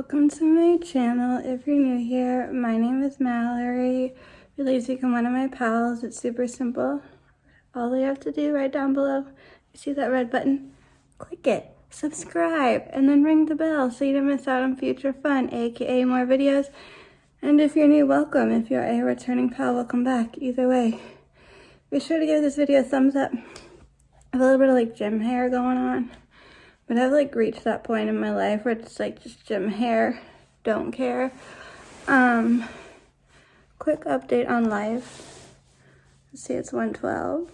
Welcome to my channel. If you're new here, my name is Mallory. You'd like to become one of my pals. It's super simple. All you have to do right down below, you see that red button? Click it, subscribe, and then ring the bell so you don't miss out on future fun, aka more videos. And if you're new, welcome. If you're a returning pal, welcome back. Either way, be sure to give this video a thumbs up. I have a little bit of like gym hair going on. But I've like reached that point in my life where it's like just gym hair, don't care. Quick update on life. Let's see, it's 1:12.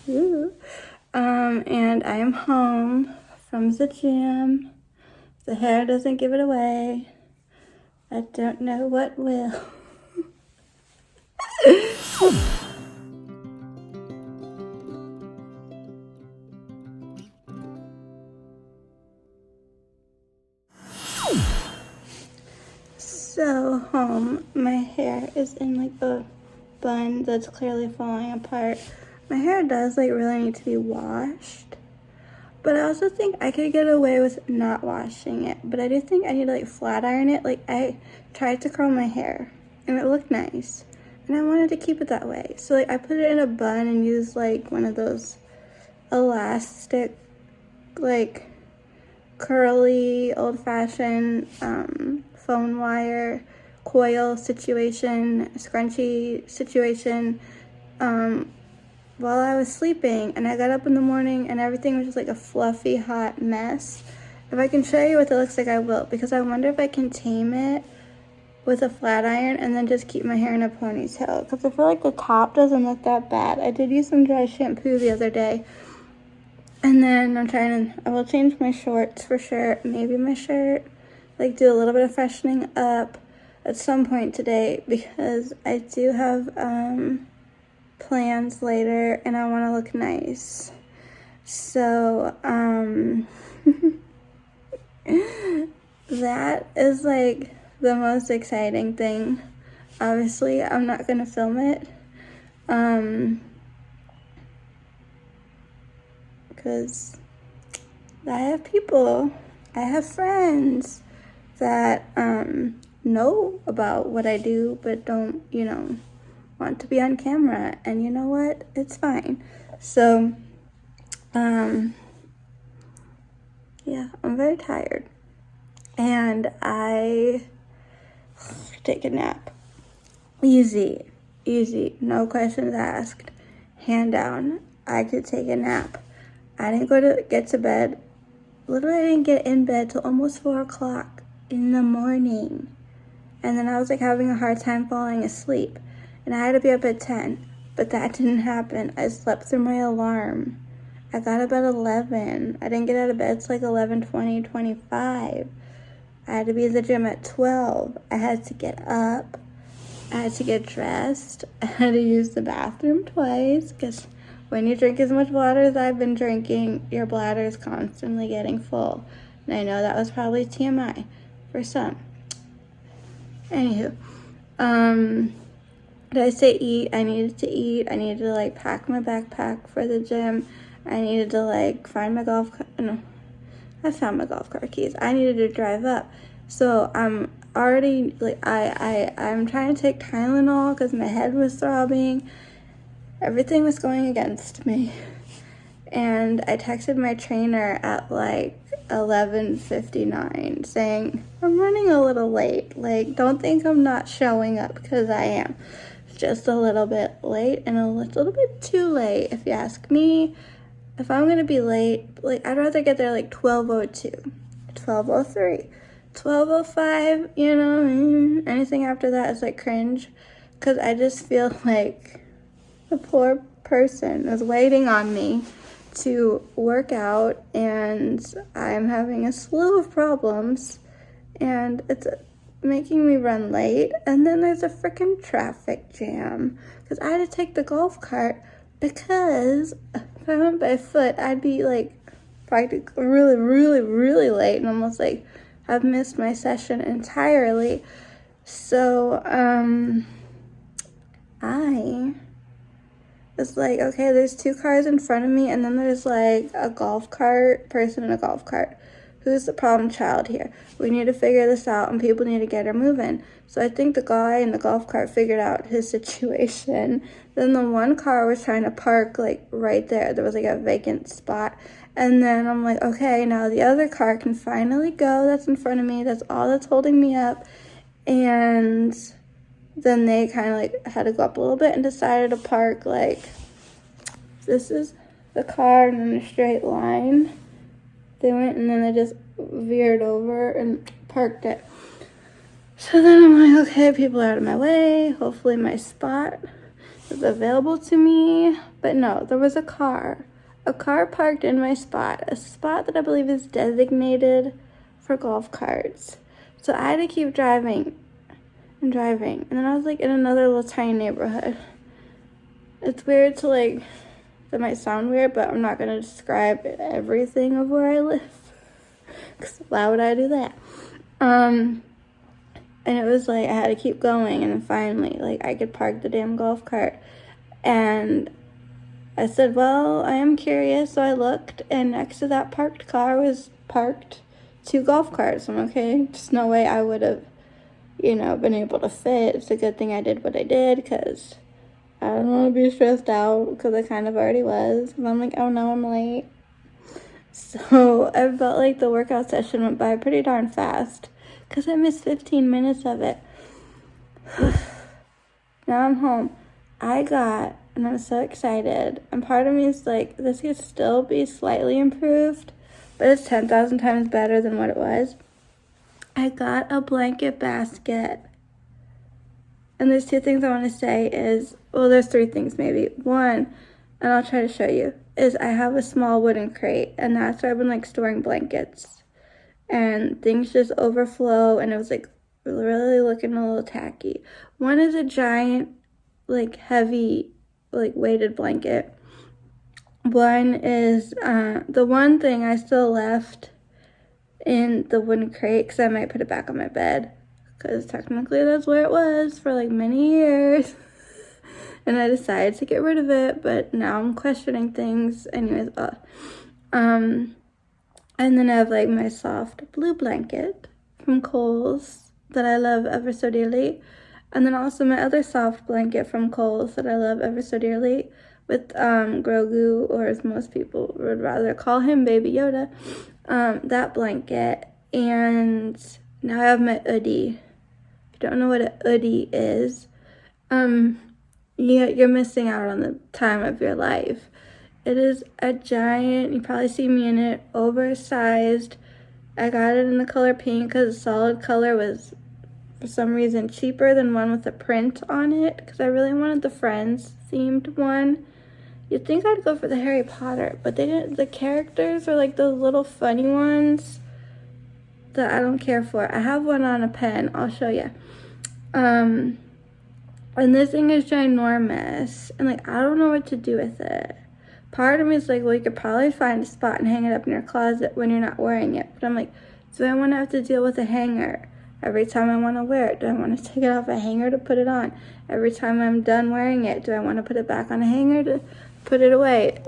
Ooh. And I am home from the gym. The hair doesn't give it away. I don't know what will. So home, my hair is in like a bun that's clearly falling apart. My hair does like really need to be washed, but I also think I could get away with not washing it. But I do think I need to like flat iron it. Like I tried to curl my hair and it looked nice and I wanted to keep it that way. So like I put it in a bun and used like one of those elastic like curly old-fashioned phone wire coil situation, scrunchie situation while I was sleeping, and I got up in the morning and everything was just like a fluffy hot mess. If I can show you what it looks like, I will, because I wonder if I can tame it with a flat iron and then just keep my hair in a ponytail, because I feel like the top doesn't look that bad. I did use some dry shampoo the other day. And then I will change my shorts for sure, maybe my shirt, like do a little bit of freshening up at some point today, because I do have plans later and I want to look nice. So that is like the most exciting thing. Obviously, I'm not going to film it. Because I have people, I have friends that know about what I do but don't, want to be on camera. And you know what? It's fine. So, yeah, I'm very tired. And I take a nap. Easy, no questions asked. Hand down, I could take a nap. I didn't get to bed. Literally, I didn't get in bed till almost 4 o'clock in the morning. And then I was like having a hard time falling asleep. And I had to be up at 10. But that didn't happen. I slept through my alarm. I got up at 11. I didn't get out of bed till like 11:20, 25. I had to be at the gym at 12. I had to get up. I had to get dressed. I had to use the bathroom twice, because when you drink as much water as I've been drinking, your bladder is constantly getting full. And I know that was probably TMI for some. Anywho, did I say eat? I needed to eat. I needed to like pack my backpack for the gym. I needed to like find my golf cart. No, I found my golf cart keys. I needed to drive up. So I'm already like, I'm trying to take Tylenol because my head was throbbing. Everything was going against me. And I texted my trainer at like 11:59 saying, I'm running a little late. Like, don't think I'm not showing up, because I am. Just a little bit late, and a little bit too late, if you ask me. If I'm gonna be late, like, I'd rather get there like 12:02, 12:03, 12:05, anything after that is like cringe, because I just feel like the poor person is waiting on me to work out, and I'm having a slew of problems, and it's making me run late. And then there's a freaking traffic jam, because I had to take the golf cart, because if I went by foot, I'd be like practically really late, and almost like I've missed my session entirely. So, It's like, okay, there's 2 cars in front of me, and then there's like a golf cart person in a golf cart who's the problem child here? We need to figure this out, and people need to get her moving. So I think the guy in the golf cart figured out his situation. Then the one car was trying to park, like, right there. There was, like, a vacant spot. And then I'm like, okay, now the other car can finally go. That's in front of me. That's all that's holding me up. And then they kind of, like, had to go up a little bit and decided to park, like, this is the car in a straight line. They went and then they just veered over and parked it. So then I'm like, okay, people are out of my way. Hopefully my spot is available to me. But no, there was a car parked in my spot, a spot that I believe is designated for golf carts. So I had to keep driving and driving. And then I was like in another little tiny neighborhood. It's weird to like, that might sound weird, but I'm not going to describe everything of where I live. Because why would I do that? And it was like I had to keep going, and then finally, like, I could park the damn golf cart. And I said, well, I am curious, so I looked, and next to that parked car was parked 2 golf carts. I'm okay, just no way I would have, been able to fit. It's a good thing I did what I did, because I don't want to be stressed out, because I kind of already was. And I'm like, oh no, I'm late. So I felt like the workout session went by pretty darn fast, because I missed 15 minutes of it. Now I'm home. And I'm so excited. And part of me is like, this could still be slightly improved, but it's 10,000 times better than what it was. I got a blanket basket. And there's 2 things I want to say is, well, there's 3 things maybe. One, and I'll try to show you, is I have a small wooden crate, and that's where I've been like storing blankets. And things just overflow, and it was like really looking a little tacky. One is a giant, like heavy, like weighted blanket. One is the one thing I still left in the wooden crate, because I might put it back on my bed, because technically that's where it was for like many years. And I decided to get rid of it, but now I'm questioning things. Anyways, and then I have like my soft blue blanket from Kohl's that I love ever so dearly. And then also my other soft blanket from Kohl's that I love ever so dearly with Grogu, or as most people would rather call him, Baby Yoda. That blanket. And now I have my hoodie. If you don't know what a hoodie is, you're missing out on the time of your life. It is a giant, you probably see me in it, oversized. I got it in the color pink because the solid color was, for some reason, cheaper than one with a print on it, because I really wanted the Friends themed one. You'd think I'd go for the Harry Potter, but they didn't. The characters are like those little funny ones that I don't care for. I have one on a pen. I'll show you. And this thing is ginormous, and like I don't know what to do with it. Part of me is like, well, you could probably find a spot and hang it up in your closet when you're not wearing it. But I'm like, do I want to have to deal with a hanger every time I want to wear it? Do I want to take it off a hanger to put it on? Every time I'm done wearing it, do I want to put it back on a hanger to put it away?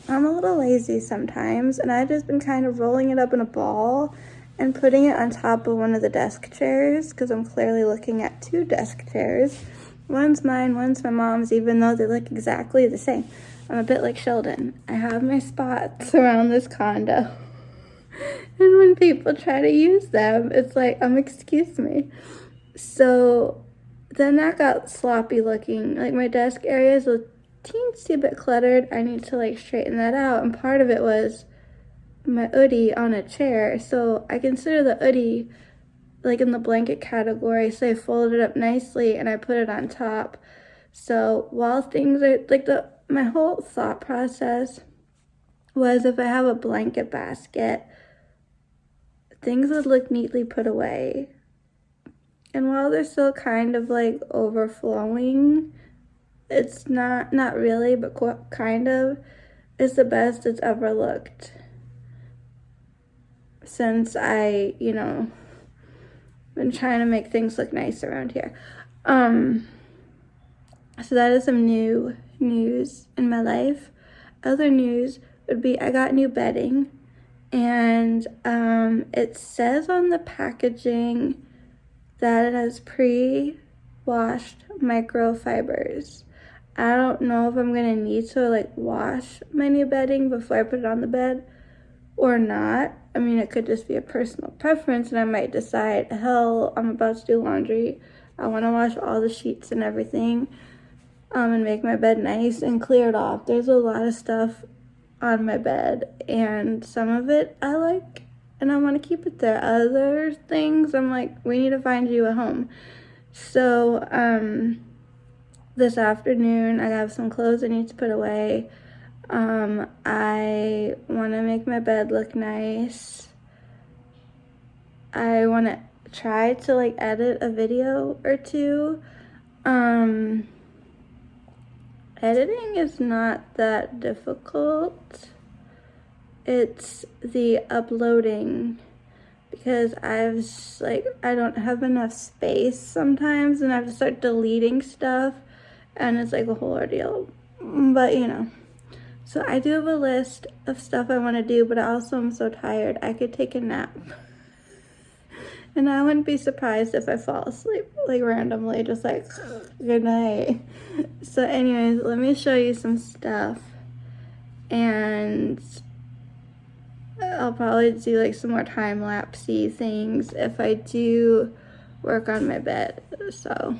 I'm a little lazy sometimes, and I've just been kind of rolling it up in a ball and putting it on top of one of the desk chairs, because I'm clearly looking at 2 desk chairs. One's mine, one's my mom's, even though they look exactly the same. I'm a bit like Sheldon. I have my spots around this condo. And when people try to use them, it's like, excuse me. So then that got sloppy looking. Like my desk area is a teensy bit cluttered. I need to like straighten that out. And part of it was my hoodie on a chair. So I consider the hoodie like in the blanket category. So I folded it up nicely and I put it on top. So while things are like my whole thought process was, if I have a blanket basket, things would look neatly put away. And while they're still kind of like overflowing, it's not really, but kind of, it's the best it's ever looked since I, been trying to make things look nice around here. So that is some new news in my life. Other news would be I got new bedding, And it says on the packaging that it has pre-washed microfibers. I don't know if I'm gonna need to like wash my new bedding before I put it on the bed or not. I mean, it could just be a personal preference, and I might decide, hell, I'm about to do laundry, I want to wash all the sheets and everything, and make my bed nice and clear it off. There's a lot of stuff on my bed, and some of it I like and I want to keep it there. Other things I'm like, we need to find you a home. So this afternoon I have some clothes I need to put away. I want to make my bed look nice. I want to try to like edit a video or two. Editing is not that difficult. It's the uploading, because I don't have enough space sometimes, and I have to start deleting stuff, and it's like a whole ordeal. But you know, so I do have a list of stuff I want to do, but I also am so tired I could take a nap. And I wouldn't be surprised if I fall asleep, like randomly, just like, good night. So anyways, let me show you some stuff. And I'll probably do like some more time-lapsey things if I do work on my bed, so.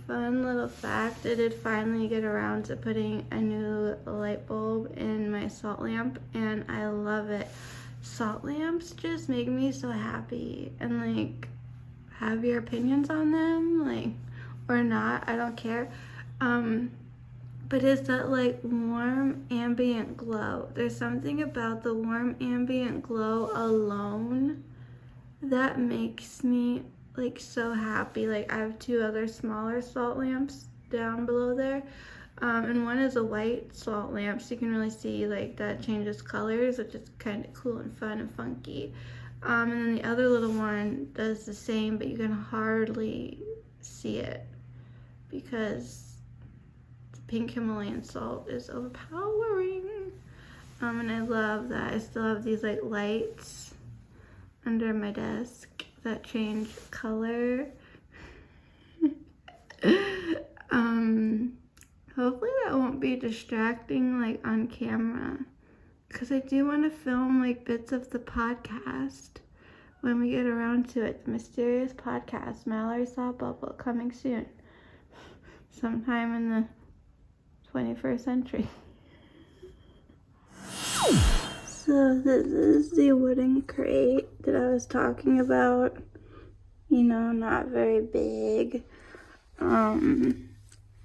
Fun little fact, I did finally get around to putting a new light bulb in my salt lamp, and I love it. Salt lamps just make me so happy, and like, have your opinions on them, like, or not, I don't care. But it's that like warm ambient glow. There's something about the warm ambient glow alone that makes me like so happy. Like, I have two other smaller salt lamps down below there. And one is a white salt lamp, so you can really see like that changes colors, which is kind of cool and fun and funky. And then the other little one does the same, but you can hardly see it because the pink Himalayan salt is overpowering. And I love that. I still have these like lights under my desk that change color. Hopefully that won't be distracting like on camera, because I do want to film like bits of the podcast when we get around to it. The mysterious podcast, Mallory Saw Bubble, coming soon, sometime in the 21st century. So this is the wooden crate that I was talking about. You know, not very big.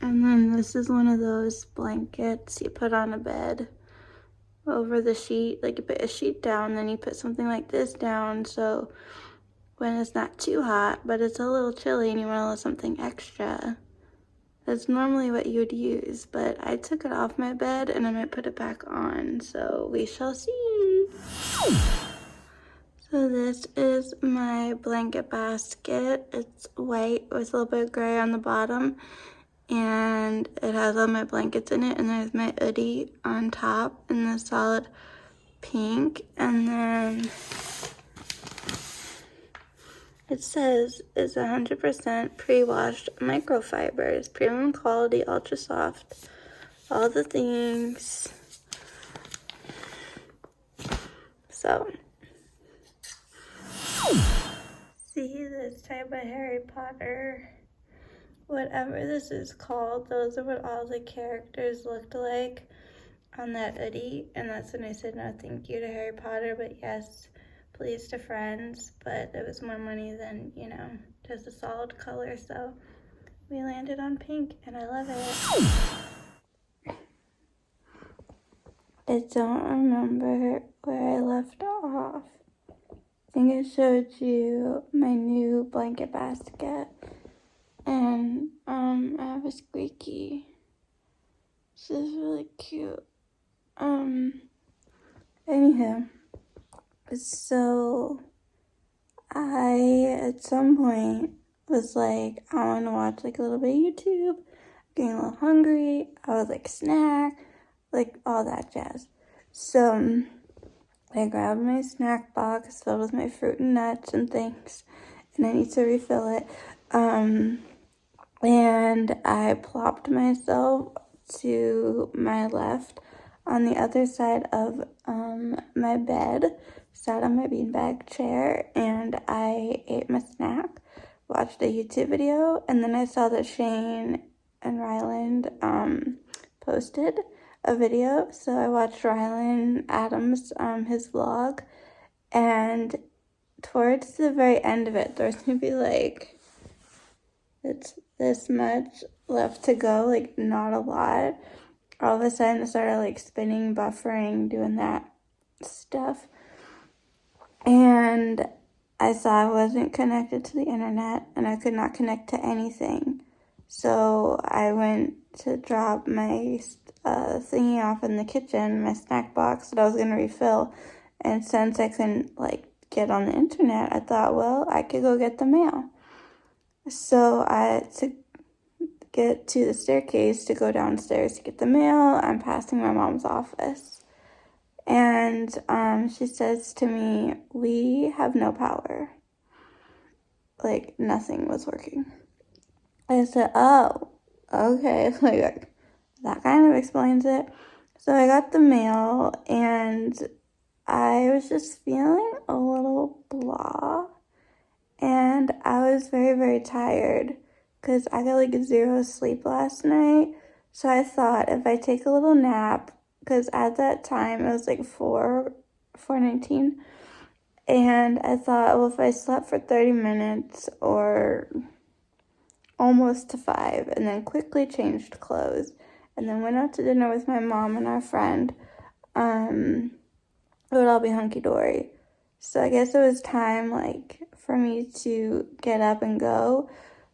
And then this is one of those blankets you put on a bed over the sheet. Like, you put a sheet down, then you put something like this down, so when it's not too hot, but it's a little chilly and you want a little something extra, that's normally what you would use. But I took it off my bed and I might put it back on, so we shall see. So this is my blanket basket. It's white with a little bit of gray on the bottom, and it has all my blankets in it, and there's my hoodie on top in the solid pink. And then it says it's 100% pre-washed microfibers, premium quality, ultra soft, all the things. So see this type of Harry Potter, whatever this is called, those are what all the characters looked like on that hoodie. And that's when I said no thank you to Harry Potter, but yes please to Friends. But it was more money than, you know, just a solid color, so we landed on pink and I love it. I don't remember where I left off. I think I showed you my new blanket basket. And I have a squeaky. This is really cute. Anyhow, so I at some point was like, I want to watch like a little bit of YouTube, getting a little hungry. I was like, snack, like all that jazz. So I grabbed my snack box filled with my fruit and nuts and things, and I need to refill it. And I plopped myself to my left on the other side of my bed, sat on my beanbag chair, and I ate my snack, watched a YouTube video, and then I saw that Shane and Ryland posted a video, so I watched Ryland Adams, his vlog, and towards the very end of it, there's gonna be like, it's this much left to go, like not a lot. All of a sudden it started like spinning, buffering, doing that stuff. And I saw I wasn't connected to the internet and I could not connect to anything. So I went to drop my thingy off in the kitchen, my snack box that I was going to refill. And since I couldn't like get on the internet, I thought, well, I could go get the mail. So I to get to the staircase to go downstairs to get the mail, I'm passing my mom's office. And she says to me, we have no power. Like, nothing was working. I said, oh, okay. Like, that kind of explains it. So I got the mail, and I was just feeling a little blah. And I was very, very tired because I got like 0 sleep last night. So I thought if I take a little nap, because at that time it was like 4:19, and I thought, well, if I slept for 30 minutes or almost to 5, and then quickly changed clothes, and then went out to dinner with my mom and our friend, it would all be hunky-dory. So I guess it was time, like, for me to get up and go.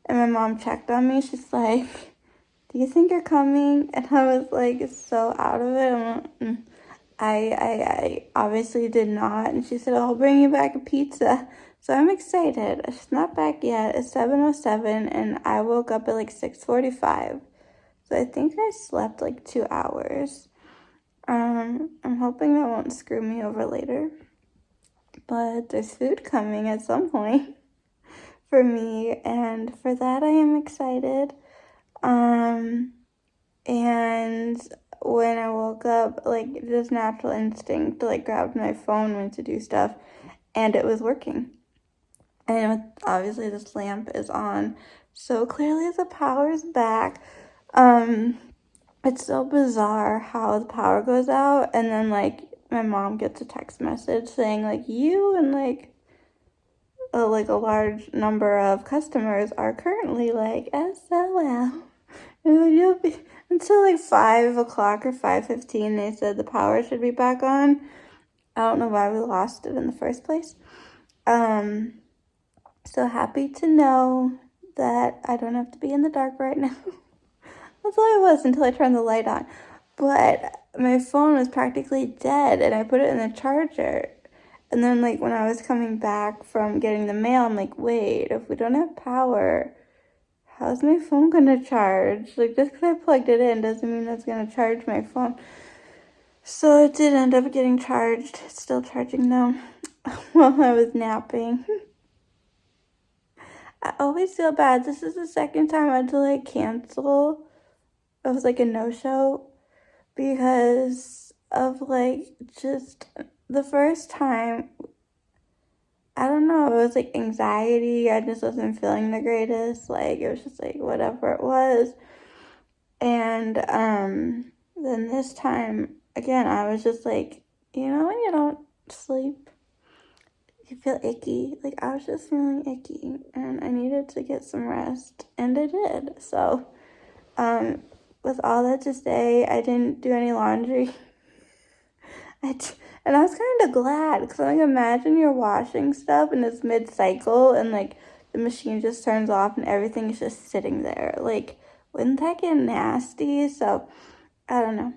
And my mom checked on me. She's like, do you think you're coming? And I was, like, so out of it. I obviously did not. And she said, oh, I'll bring you back a pizza. So I'm excited. She's not back yet. It's 7:07, and I woke up at, like, 6:45. So I think I slept, like, 2 hours. I'm hoping that won't screw me over later. But there's food coming at some point for me, and for that I am excited. And when I woke up, like, just natural instinct to, like, grab my phone, went to do stuff, and it was working. And obviously this lamp is on, so clearly the power is back. It's so bizarre how the power goes out, and then, like, my mom gets a text message saying, like, you and, like a large number of customers are currently, like, SOL. And you'll be, until, like, 5 o'clock or 5:15, they said the power should be back on. I don't know why we lost it in the first place. So happy to know that I don't have to be in the dark right now. That's all I was until I turned the light on. But my phone was practically dead, and I put it in the charger. And then, like, when I was coming back from getting the mail, I'm like, wait, if we don't have power, how's my phone gonna charge? Like, just because I plugged it in doesn't mean that's gonna charge my phone. So it did end up getting charged. It's still charging now while I was napping. I always feel bad. This is the second time I had to, like, cancel. It was, like, a no-show because of, like, just the first time, I don't know, it was, like, anxiety. I just wasn't feeling the greatest. Like, it was just, like, whatever it was. And then this time, again, I was just, like, you know when you don't sleep, you feel icky. Like, I was just feeling icky, and I needed to get some rest, and I did. So, with all that to say, I didn't do any laundry. And I was kind of glad, because, like, imagine you're washing stuff and it's mid-cycle and, like, the machine just turns off and everything is just sitting there. Like, wouldn't that get nasty? So, I don't know.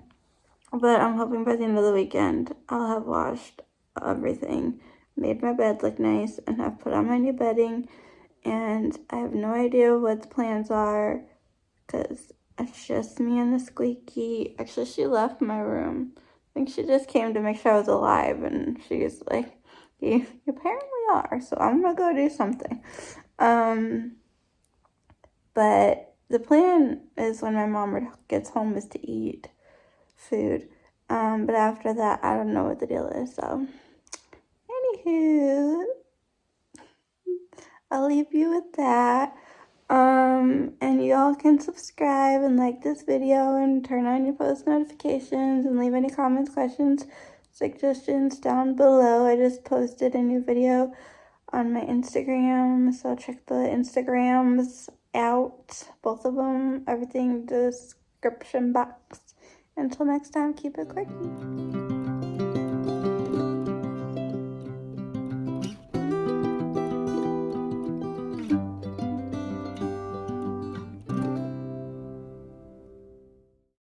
But I'm hoping by the end of the weekend, I'll have washed everything, made my bed look nice, and have put on my new bedding. And I have no idea what the plans are, because it's just me and the squeaky. Actually, she left my room. I think she just came to make sure I was alive, and she's like, you apparently are, so I'm gonna go do something. But the plan is when my mom gets home is to eat food. But after that, I don't know what the deal is, so. Anywho, I'll leave you with that. And y'all can subscribe and like this video and turn on your post notifications and leave any comments, questions, suggestions down below. I just posted a new video on my Instagram, so check the Instagrams out, both of them, everything in the description box. Until next time, keep it quirky.